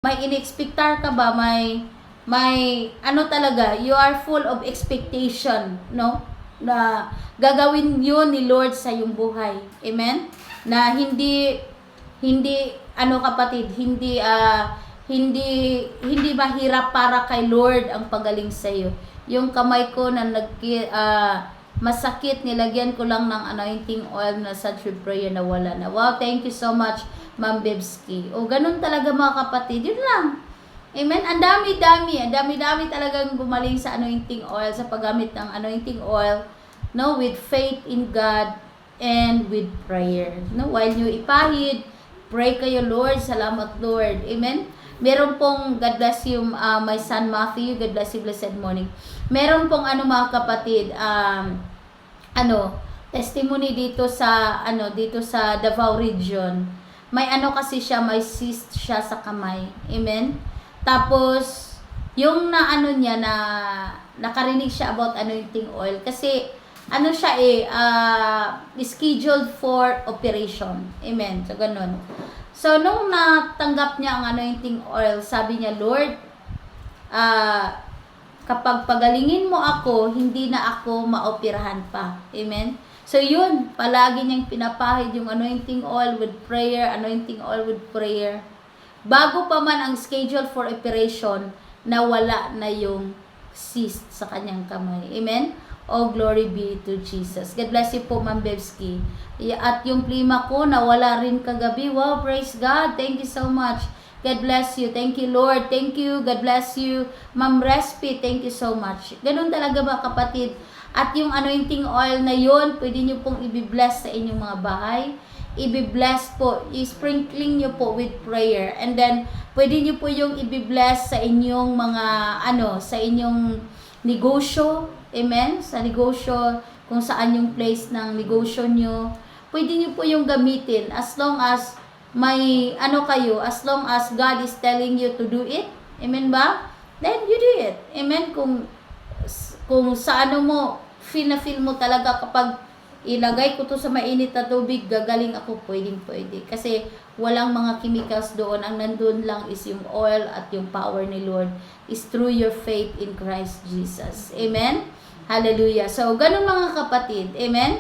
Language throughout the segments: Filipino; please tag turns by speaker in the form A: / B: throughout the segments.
A: May inexpectar ka ba? May ano talaga, you are full of expectation, no? Na gagawin yun ni Lord sa iyong buhay. Amen? Na hindi ano kapatid, hindi mahirap para kay Lord ang pagaling sa iyo. Yung kamay ko na masakit, nilagyan ko lang ng anointing oil na such prayer na wala na. Wow, thank you so much, Ma'am Bebski. O, ganun talaga mga kapatid. Yun lang. Amen? Ang dami-dami talagang gumaling sa anointing oil, sa paggamit ng anointing oil, no, with faith in God and with prayer. No, while you ipahid, pray kayo, Lord, salamat Lord. Amen? Meron pong, God bless you, my son Matthew, God bless you, blessed morning. Meron pong mga kapatid, testimony dito sa Davao region. May kasi siya, may cyst siya sa kamay. Amen? Tapos, yung niya na nakarinig siya about anointing oil kasi siya scheduled for operation. Amen. So, ganun. So, nung natanggap niya ang anointing oil, sabi niya, Lord, kapag pagalingin mo ako, hindi na ako maoperahan pa. Amen. So, yun, palagi niyang pinapahid yung anointing oil with prayer, anointing oil with prayer. Bago pa man ang schedule for operation, nawala na yung cyst sa kanyang kamay. Amen? Oh, glory be to Jesus. God bless you po, Ma'am Bebski. At yung plima ko, nawala rin kagabi. Wow, praise God. Thank you so much. God bless you. Thank you, Lord. Thank you. God bless you. Ma'am Respi, thank you so much. Ganun talaga ba, kapatid? At yung anointing oil na yun, pwede nyo pong i-bless sa inyong mga bahay. I-bless po, i-sprinkling nyo po with prayer. And then, pwede nyo po yung i-bless sa inyong mga, sa inyong negosyo. Amen? Sa negosyo, kung saan yung place ng negosyo nyo. Pwede nyo po yung gamitin as long as may kayo, as long as God is telling you to do it. Amen ba? Then you do it. Amen? Kung sa mo, feel mo talaga kapag ilagay ko to sa mainit na tubig, gagaling ako, pwede. Kasi walang mga chemicals doon. Ang nandun lang is yung oil at yung power ni Lord is through your faith in Christ Jesus. Amen? Hallelujah. So, ganun mga kapatid. Amen?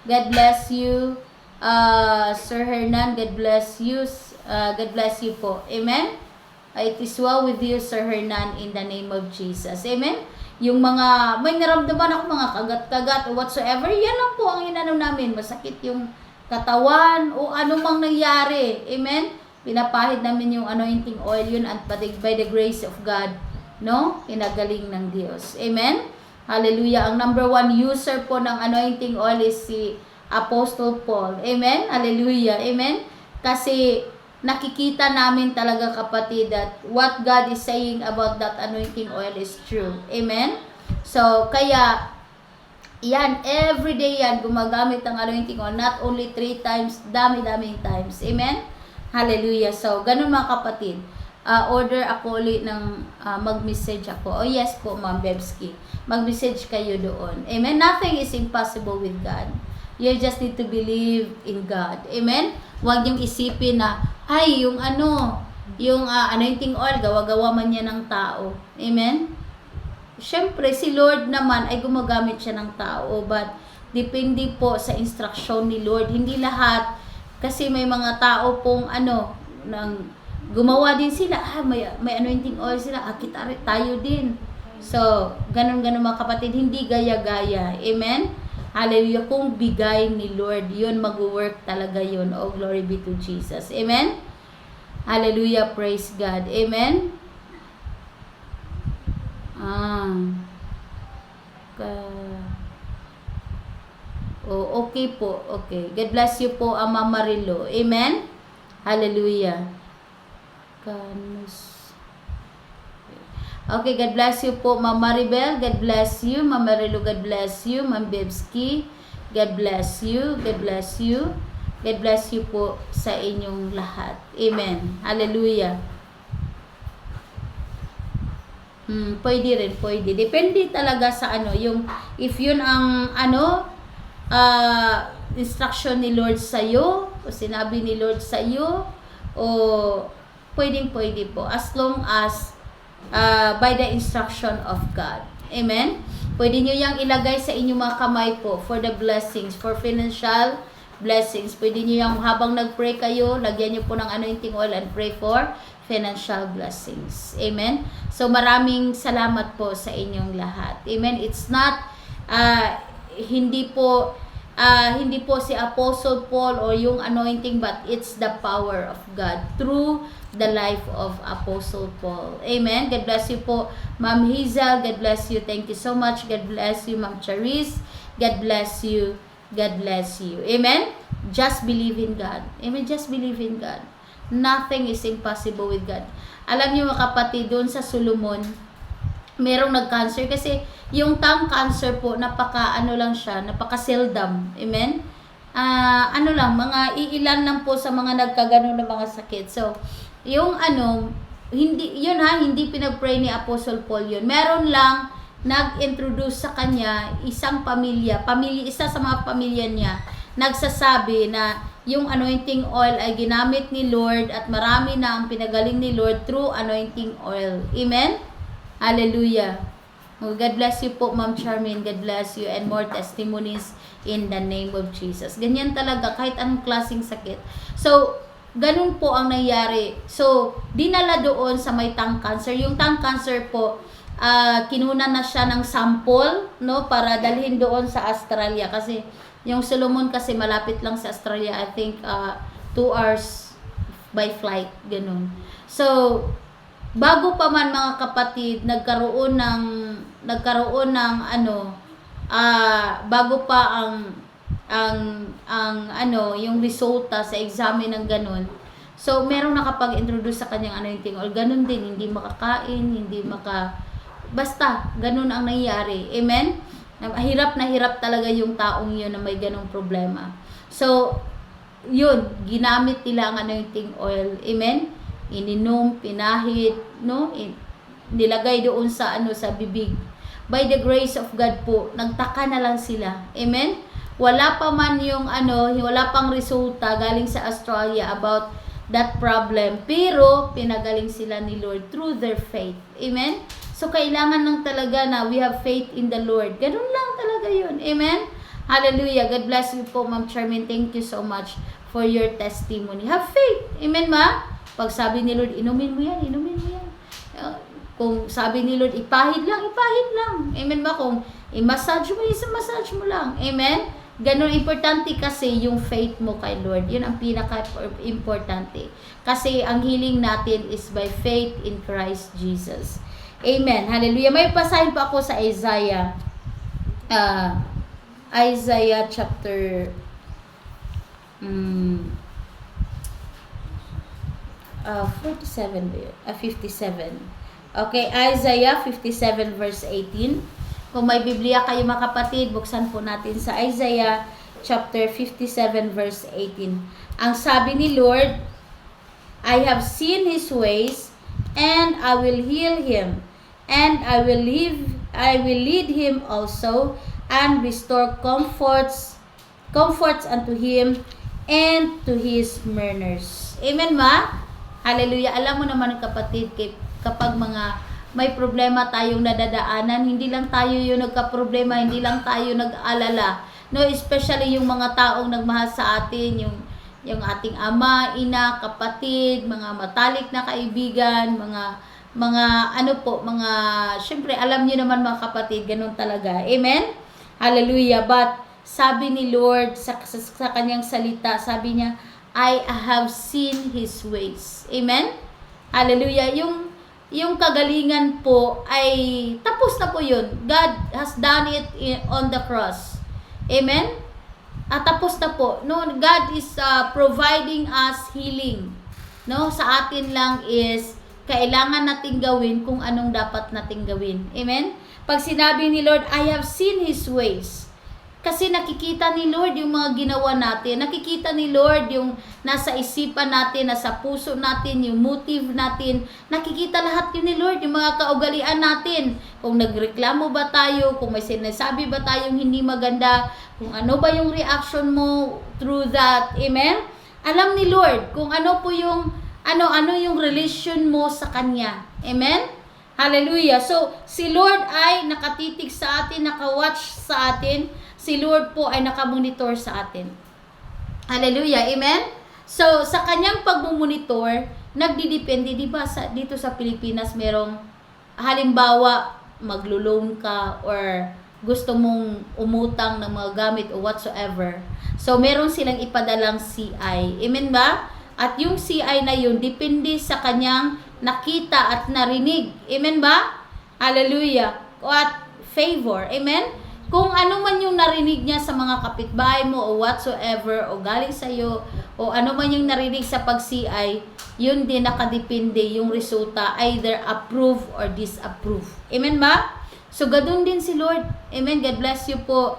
A: God bless you. Sir Hernan, God bless you. God bless you po. Amen? It is well with you, Sir Hernan, in the name of Jesus. Amen? Yung mga, may naramdaman ako mga kagat-kagat o whatsoever, yan lang po ang namin. Masakit yung katawan o anumang nangyari. Amen? Pinapahid namin yung anointing oil yun at by the grace of God, no? Pinagaling ng Diyos. Amen? Hallelujah. Ang number 1 user po ng anointing oil is si Apostle Paul. Amen? Hallelujah. Amen? Kasi nakikita namin talaga kapatid that what God is saying about that anointing oil is true. Amen? So, kaya, yan, everyday yan, gumagamit ng anointing oil, not only 3 times, dami-daming times. Amen? Hallelujah. So, ganun mga kapatid. Order ako ulit ng mag-message ako. Oh yes po, Ma'am Bebski. Mag-message kayo doon. Amen? Nothing is impossible with God. You just need to believe in God. Amen? Huwag niyong isipin na, ay, yung anointing oil, gawa-gawa man niya ng tao. Amen? Siyempre, si Lord naman ay gumagamit siya ng tao, but depende po sa instruction ni Lord. Hindi lahat, kasi may mga tao pong gumawa din sila, may anointing oil sila, tayo din. So, ganun mga kapatid, hindi gaya-gaya. Amen? Hallelujah. Kung bigay ni Lord, yun mag-work talaga yun. Oh, glory be to Jesus. Amen? Hallelujah. Praise God. Amen? Okay po. Okay. God bless you po, Ama Marilo. Amen? Hallelujah. Okay, God bless you po, Ma'am Maribel. God bless you. Ma'am Marilo, God bless you. Ma'am Bebski, God bless you. God bless you. God bless you po sa inyong lahat. Amen. Hallelujah. Pwede rin, pwede. Depende talaga sa if yun ang instruction ni Lord sa iyo, o sinabi ni Lord sa iyo, o pwedeng-pwede po as long as by the instruction of God. Amen? Pwede nyo yang ilagay sa inyong mga kamay po for the blessings, for financial blessings. Pwede nyo yang habang nag-pray kayo, lagyan nyo po ng anointing oil and pray for financial blessings. Amen? So maraming salamat po sa inyong lahat. Amen? It's not, hindi po si Apostle Paul or yung anointing, but it's the power of God through the life of Apostle Paul. Amen. God bless you po, Ma'am Hazel. God bless you. Thank you so much. God bless you, Ma'am Charis. God bless you. God bless you. Amen. Just believe in God. Amen. Just believe in God. Nothing is impossible with God. Alam niyo mga kapatid, doon sa Solomon, merong nag-cancer kasi yung tongue cancer po, napaka seldom. Amen? Mga iilan lang po sa mga nagkaganon na mga sakit. So, yung hindi pinag-pray ni Apostle Paul yun. Meron lang nag-introduce sa kanya isang isa sa mga pamilya niya, nagsasabi na yung anointing oil ay ginamit ni Lord at marami na ang pinagaling ni Lord through anointing oil. Amen? Hallelujah. God bless you po, Ma'am Charmaine. God bless you, and more testimonies in the name of Jesus. Ganyan talaga, kahit anong klaseng sakit. So, ganun po ang nangyari. So, dinala doon sa may tongue cancer. Yung tongue cancer po, kinunan na siya ng sample, no, para dalhin doon sa Australia. Kasi, yung Solomon kasi malapit lang sa Australia. I think, 2 hours by flight, ganun. So, bago pa man mga kapatid, bago pa yung resulta sa examen ng ganun. So, merong nakapag-introduce sa kanyang anointing oil. Ganun din, hindi makakain, basta, ganun ang nangyari. Amen? Hirap na hirap talaga yung taong yun na may ganung problema. So, yun, ginamit nila ang anointing oil. Amen? Ininom, pinahid, no? Nilagay doon sa bibig. By the grace of God po, nagtaka na lang sila. Amen? Wala pa man wala pang resulta galing sa Australia about that problem, pero pinagaling sila ni Lord through their faith. Amen? So kailangan lang talaga na we have faith in the Lord. Ganun lang talaga yun. Amen? Hallelujah. God bless you po, Ma'am Charmaine. Thank you so much for your testimony. Have faith. Amen, ma? Pag sabi ni Lord, inumin mo yan. Kung sabi ni Lord, ipahid lang. Amen ba? Kung i-massage mo, isa-massage mo lang. Amen? Ganun importante kasi yung faith mo kay Lord. Yun ang pinaka-importante. Kasi ang healing natin is by faith in Christ Jesus. Amen. Hallelujah. May pasahin pa ako sa Isaiah. Isaiah chapter 57. Okay, Isaiah 57 verse 18. Kung may Biblia kayo mga kapatid, buksan po natin sa Isaiah chapter 57 verse 18. Ang sabi ni Lord, I have seen his ways, and I will heal him, and I will lead him also, and restore comforts unto him and to his mourners. Amen ma? Hallelujah. Alam mo naman kapatid, kapag may problema tayong nadadaanan, hindi lang tayo yung nagka-problema, hindi lang tayo nag-alala. No, especially yung mga taong nagmahal sa atin, yung ating ama, ina, kapatid, mga matalik na kaibigan, syempre alam niyo naman mga kapatid, ganun talaga. Amen? Hallelujah. But sabi ni Lord sa kanyang salita, sabi niya, I have seen his ways. Amen? Hallelujah. Yung kagalingan po ay tapos na po yun. God has done it on the cross. Amen? At tapos na po. No, God is providing us healing. No, sa atin lang is kailangan nating gawin kung anong dapat nating gawin. Amen? Pag sinabi ni Lord, I have seen his ways. Kasi nakikita ni Lord yung mga ginawa natin. Nakikita ni Lord yung nasa isipan natin, nasa puso natin, yung motive natin. Nakikita lahat yun ni Lord, yung mga kaugalian natin. Kung nagreklamo ba tayo, kung may sinasabi ba tayong hindi maganda, kung ano ba yung reaction mo through that. Amen? Alam ni Lord kung ano po yung ano yung relation mo sa Kanya. Amen? Hallelujah. So, si Lord ay nakatitig sa atin, nakawatch sa atin. Si Lord po ay nakamonitor sa atin. Hallelujah. Amen? So, sa Kanyang pagmumonitor, nagdidepende, di ba, dito sa Pilipinas, merong, halimbawa, maglo-loan ka or gusto mong umutang ng mga gamit o whatsoever. So, meron silang ipadalang CI. Amen ba? At yung CI na yun, depende sa kanyang nakita at narinig. Amen ba? Hallelujah. At favor. Amen? Kung ano man yung narinig niya sa mga kapitbahay mo o whatsoever o galing sa iyo o ano man yung narinig sa pag-CI, yun din nakadepende yung resulta, either approve or disapprove. Amen ba? So, ganun din si Lord. Amen. God bless you po,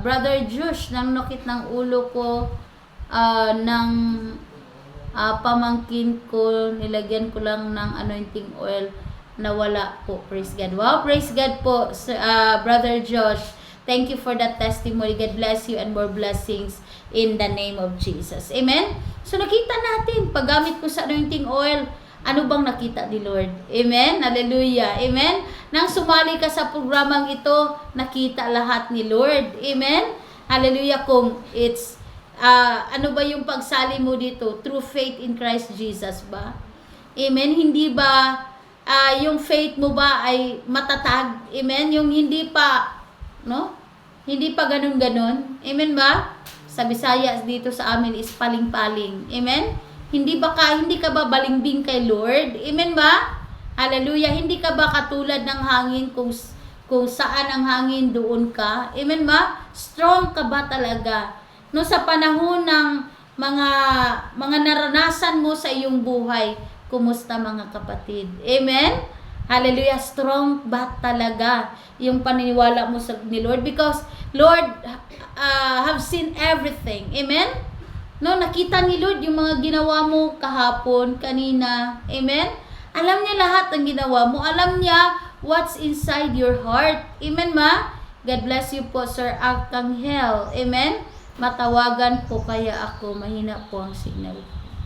A: Brother Josh, nang nukit ng ulo ko, ng pamangkin ko, nilagyan ko lang ng anointing oil, nawala po. Praise God. Wow, praise God po, Brother Josh. Thank you for that testimony. God bless you and more blessings in the name of Jesus. Amen? So, nakita natin, paggamit ko sa anointing oil, ano bang nakita ni Lord? Amen? Hallelujah. Amen? Nang sumali ka sa programang ito, nakita lahat ni Lord. Amen? Hallelujah. Kung it's, ano ba yung pagsali mo dito? Through faith in Christ Jesus ba? Amen? Hindi ba, yung faith mo ba ay matatag? Amen? Yung hindi pa, no? Hindi pa ganun-ganun. Amen ba? Sa Bisaya dito sa amin is paling-paling. Amen? Hindi ka ba balimbing kay Lord? Amen ba? Hallelujah. Hindi ka ba katulad ng hangin kung saan ang hangin doon ka? Amen ba? Strong ka ba talaga? No, sa panahon ng mga naranasan mo sa iyong buhay, kumusta mga kapatid? Amen? Hallelujah. Strong ba talaga yung paniniwala mo sa ni Lord? Because Lord have seen everything. Amen? No, nakita ni Lord yung mga ginawa mo kahapon, kanina. Amen? Alam niya lahat ng ginawa mo. Alam niya what's inside your heart. Amen ma? God bless you po, Sir Arkanghel. Amen? Matawagan po kaya ako. Mahina po ang signal.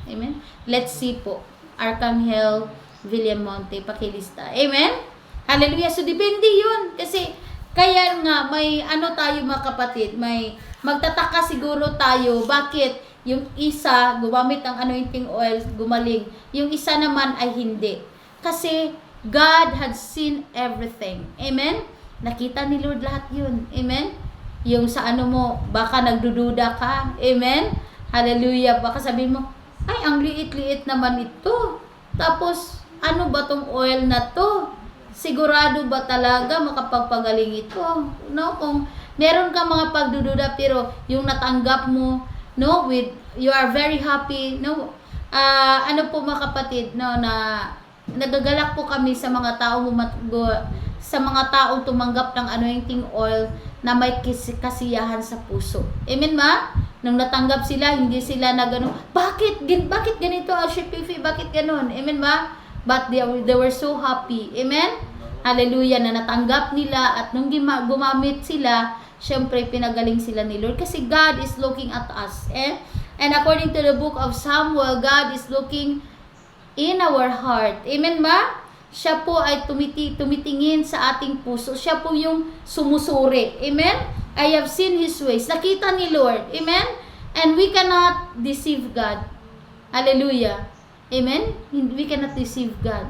A: Amen? Let's see po. Arkanghel Villamonte, pakilista. Amen? Hallelujah. So, depende yun. Kasi, kaya nga, may ano tayo mga kapatid, may magtataka siguro tayo, bakit yung isa gumamit ng anointing oil, gumaling. Yung isa naman ay hindi. Kasi God had seen everything. Amen? Nakita ni Lord lahat yun. Amen? Yung sa ano mo, baka nagdududa ka. Amen? Hallelujah. Baka sabihin mo, ay, ang liit-liit naman ito. Tapos, ano ba tong oil na to? Sigurado ba talaga makapagpagaling ito? No? Kung meron ka mga pagdududa pero yung natanggap mo, no, with you are very happy, no, ano po mga kapatid, no, na nagagalak po kami sa mga taong tumanggap ng anointing oil na may kasiyahan sa puso. Amen ma? Nung natanggap sila, hindi sila na gano'n, bakit ganito, Shipifi, bakit gano'n? Amen ma? But they were so happy. Amen? Hallelujah, na natanggap nila at nung gumamit sila, syempre, pinagaling sila ni Lord. Kasi God is looking at us. And according to the book of Samuel, God is looking in our heart. Amen ba? Siya po ay tumitingin sa ating puso. Siya po yung sumusuri. Amen? I have seen His ways. Nakita ni Lord. Amen? And we cannot deceive God. Hallelujah. Amen? We cannot deceive God.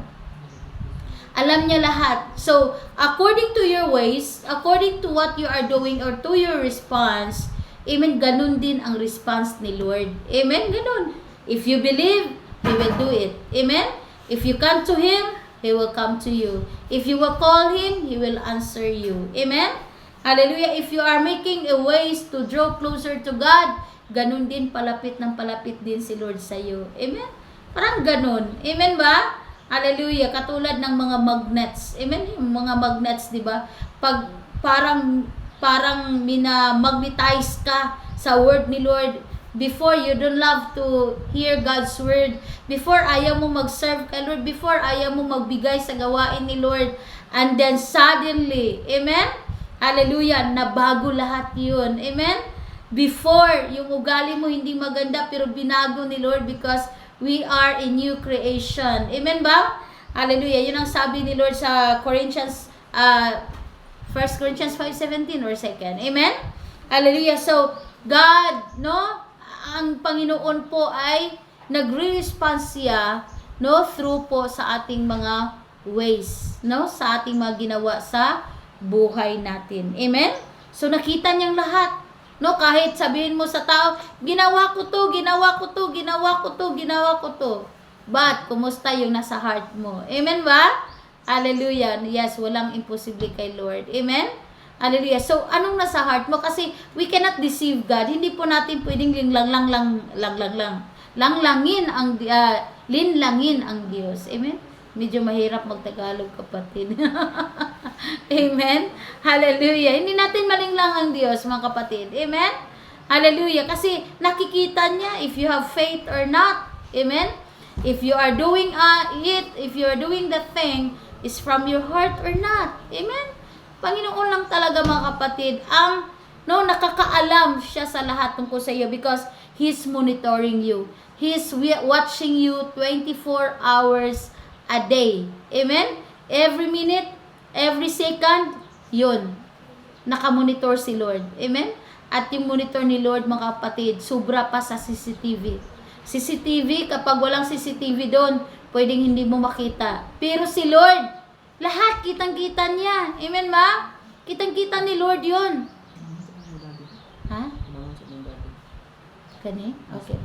A: Alam niya lahat. So, according to your ways, according to what you are doing or to your response, amen, ganun din ang response ni Lord. Amen, ganun. If you believe, He will do it. Amen? If you come to Him, He will come to you. If you will call Him, He will answer you. Amen? Hallelujah. If you are making a ways to draw closer to God, ganun din, palapit din si Lord sa iyo. Amen? Parang ganun. Amen ba? Hallelujah, katulad ng mga magnets. Amen? Yung mga magnets, 'di ba? Pag parang mina-magnetize ka sa word ni Lord, before you don't love to hear God's word, before ayaw mo mag-serve kay Lord, before ayaw mo magbigay sa gawain ni Lord, and then suddenly, amen? Hallelujah, nabago lahat 'yun. Amen? Before, yung ugali mo hindi maganda pero binago ni Lord because We are a new creation. Amen ba? Hallelujah. Yun ang sabi ni Lord sa Corinthians, 1 Corinthians 5:17 or 2nd. Amen? Hallelujah. So, God, no? Ang Panginoon po ay nagre-response siya, no? Through po sa ating mga ways, no? Sa ating mga ginawa sa buhay natin. Amen? So, nakita niyang lahat. No, kahit sabihin mo sa tao, ginawa ko to, ginawa ko to, ginawa ko to, ginawa ko to. But, kumusta yung nasa heart mo? Amen ba? Hallelujah. Yes, walang imposible kay Lord. Amen? Hallelujah. So, anong nasa heart mo? Kasi, we cannot deceive God. Hindi po natin pwedeng linlangin ang Diyos. Amen? Medyo mahirap magtagalog, kapatid. Amen? Hallelujah. Hindi natin malinglang ang Diyos, mga kapatid. Amen? Hallelujah. Kasi nakikita niya if you have faith or not. Amen? If you are doing if you are doing the thing, is from your heart or not. Amen? Panginoon lang talaga, mga kapatid, ang nakakaalam siya sa lahat tungkol sa iyo because He's monitoring you. He's watching you 24 hours a day. Amen? Every minute, every second, yun. Nakamonitor si Lord. Amen? At yung monitor ni Lord, mga kapatid, sobra pa sa CCTV. CCTV, kapag walang CCTV doon, pwedeng hindi mo makita. Pero si Lord, lahat kitang-kita niya. Amen ba? Kitang-kita ni Lord yun. Ha? Kani? Okay.